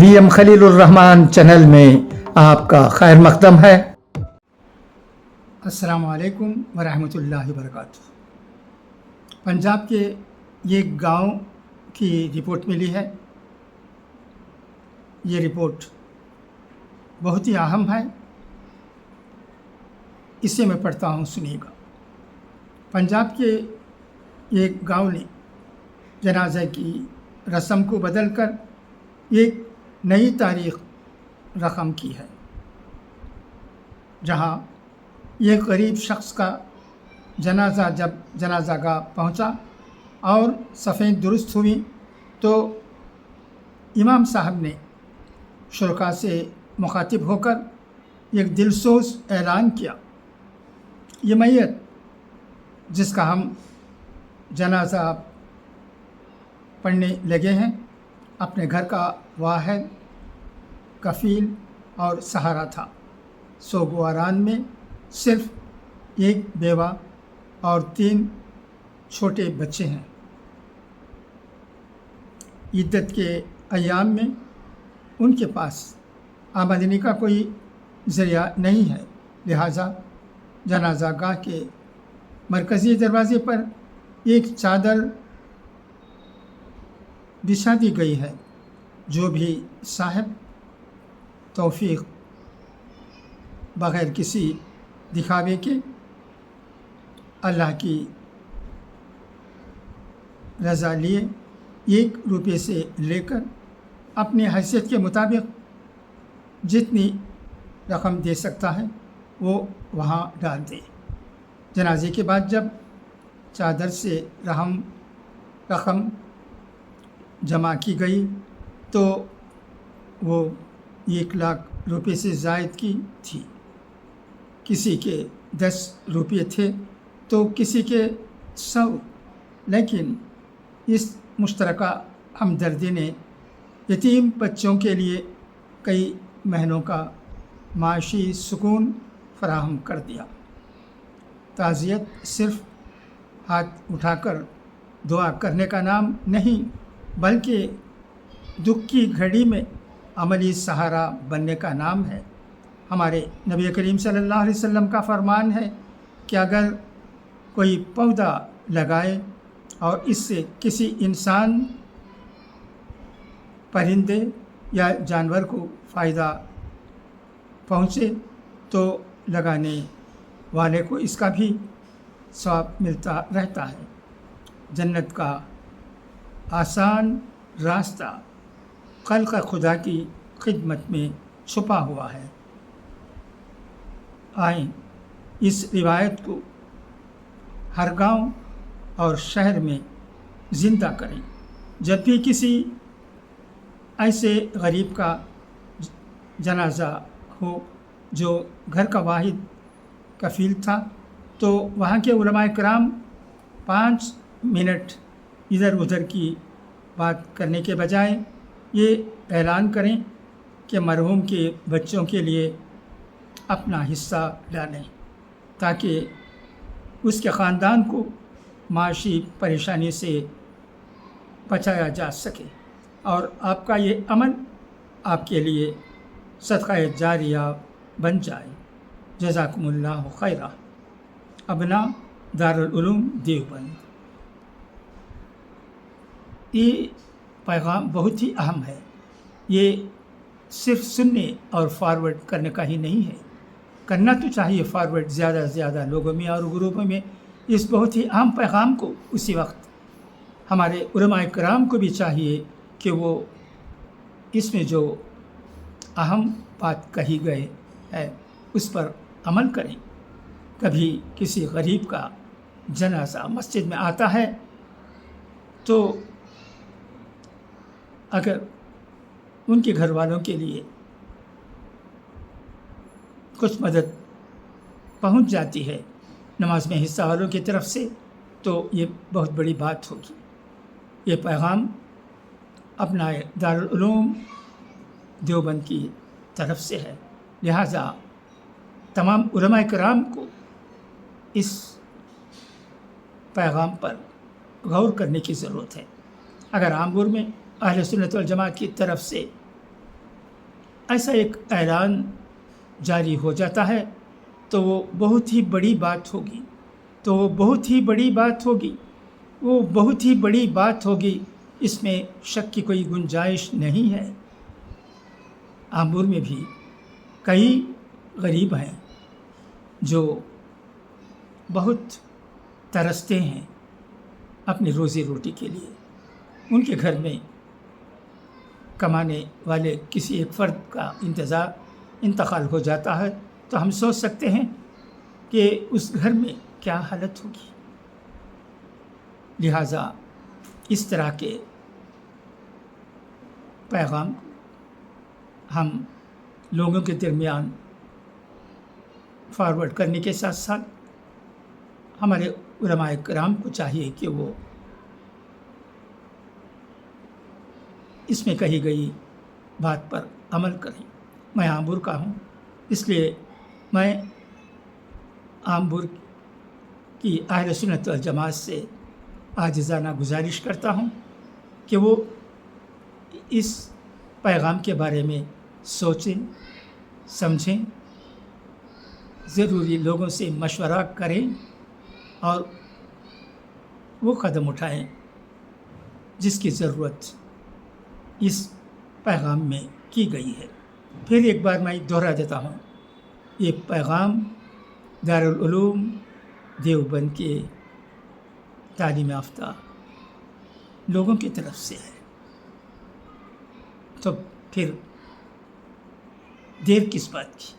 VM Khalilurrahman channel में आपका खैर मकदम है। अस्सलामु अलैकुम वरहमतुल्लाहि वबरकातुहू। पंजाब के ये गांव की रिपोर्ट मिली है। ये रिपोर्ट बहुत ही अहम है, इसे मैं पढ़ता हूँ, सुनिएगा। पंजाब के एक गांव ने जनाजे की रस्म को बदलकर एक नई तारीख रकम की है, जहां एक गरीब शख्स का जनाजा जब जनाजागाह पहुंचा और सफ़ेद दुरुस्त हुई तो इमाम साहब ने शुरका से मुखातिब होकर एक दिलसोज ऐलान किया, ये मैयत जिसका हम जनाजा पढ़ने लगे हैं अपने घर का वाहिद कफ़ील और सहारा था। सोगवारान में सिर्फ एक बेवा और 3 छोटे बच्चे हैं। इद्दत के अय्याम में उनके पास आमदनी का कोई ज़रिया नहीं है, लिहाजा जनाजागाह के मरकज़ी दरवाज़े पर एक चादर बिछा दी गई है। जो भी साहब तौफीक बग़ैर किसी दिखावे के अल्लाह की रज़ा लिए 1 रुपये से लेकर अपनी हैसियत के मुताबिक जितनी रकम दे सकता है वो वहाँ डाल दे। जनाजे के बाद जब चादर से रकम जमा की गई तो वो 1 लाख रुपये से ज़ायद की थी। किसी के 10 रुपये थे तो किसी के 100, लेकिन इस मुश्तरका हमदर्दी ने यतीम बच्चों के लिए कई महीनों का माशी सुकून फराहम कर दिया। ताज़ियत सिर्फ़ हाथ उठाकर दुआ करने का नाम नहीं, बल्कि दुख की घड़ी में अमली सहारा बनने का नाम है। हमारे नबी करीम सल्लल्लाहु अलैहि वसल्लम का फरमान है कि अगर कोई पौधा लगाए और इससे किसी इंसान, परिंदे या जानवर को फ़ायदा पहुँचे तो लगाने वाले को इसका भी सवाब मिलता रहता है। जन्नत का आसान रास्ता खल्क़ खुदा की खिदमत में छुपा हुआ है। आएँ इस रिवायत को हर गांव और शहर में ज़िंदा करें। जब भी किसी ऐसे गरीब का जनाजा हो जो घर का वाहिद कफ़ील था, तो वहाँ के उलमाए किराम 5 मिनट इधर उधर की बात करने के बजाय ये ऐलान करें कि मरहूम के बच्चों के लिए अपना हिस्सा डालें, ताकि उसके ख़ानदान को माशी परेशानी से बचाया जा सके और आपका ये अमल आपके लिए सदक़ा जारिया बन जाए। जज़ाकुमुल्लाहु खैरा। अबना दारुल उलूम देवबंद। ये पैगाम बहुत ही अहम है। ये सिर्फ सुनने और फॉरवर्ड करने का ही नहीं है, करना तो चाहिए फॉरवर्ड ज़्यादा से ज़्यादा लोगों में और ग्रुपों में इस बहुत ही अहम पैगाम को। उसी वक्त हमारे उलमाए किराम को भी चाहिए कि वो इसमें जो अहम बात कही गई है उस पर अमल करें। कभी किसी गरीब का जनाजा मस्जिद में आता है तो अगर उनके घर वालों के लिए कुछ मदद पहुंच जाती है नमाज में हिस्सा वालों की तरफ से, तो ये बहुत बड़ी बात होगी। ये पैगाम अपना दारुल उलूम देवबंद की तरफ से है, लिहाजा तमाम उलमाए किराम को इस पैगाम पर गौर करने की ज़रूरत है। अगर आमूर में अहले सुन्नत वल जमात की तरफ से ऐसा एक ऐलान जारी हो जाता है तो वो बहुत ही बड़ी बात होगी, तो वो बहुत ही बड़ी बात होगी, वो बहुत ही बड़ी बात होगी, इसमें शक की कोई गुंजाइश नहीं है। आमूर में भी कई गरीब हैं जो बहुत तरसते हैं अपनी रोज़ी रोटी के लिए। उनके घर में कमाने वाले किसी एक फ़र्द का इंतकाल हो जाता है तो हम सोच सकते हैं कि उस घर में क्या हालत होगी। लिहाजा इस तरह के पैगाम हम लोगों के दरमियान फॉरवर्ड करने के साथ साथ हमारे उलमाए कराम को चाहिए कि वो इसमें कही गई बात पर अमल करें। मैं आम्बूर का हूँ, इसलिए मैं आम्बूर की अहले सुन्नत वल जमात से आजिज़ाना गुजारिश करता हूँ कि वो इस पैगाम के बारे में सोचें, समझें, ज़रूरी लोगों से मशवरा करें और वो कदम उठाएं जिसकी ज़रूरत इस पैगाम में की गई है। फिर एक बार मैं दोहरा देता हूँ, ये पैगाम दारुल उलूम देवबंद के तालीम याफ्ता लोगों की तरफ से है। तो फिर देर किस बात की,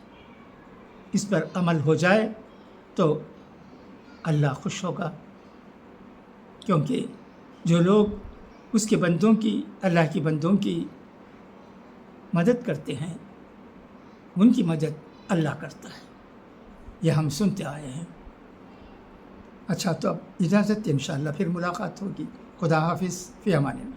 इस पर अमल हो जाए तो अल्लाह खुश होगा, क्योंकि जो लोग उसके बंदों की, अल्लाह की बंदों की मदद करते हैं उनकी मदद अल्लाह करता है। यह हम सुनते आए हैं। अच्छा, तो अब इजाज़त, इंशाअल्लाह फिर मुलाकात होगी। खुदा हाफिज़, फ़ी अमान अल्लाह।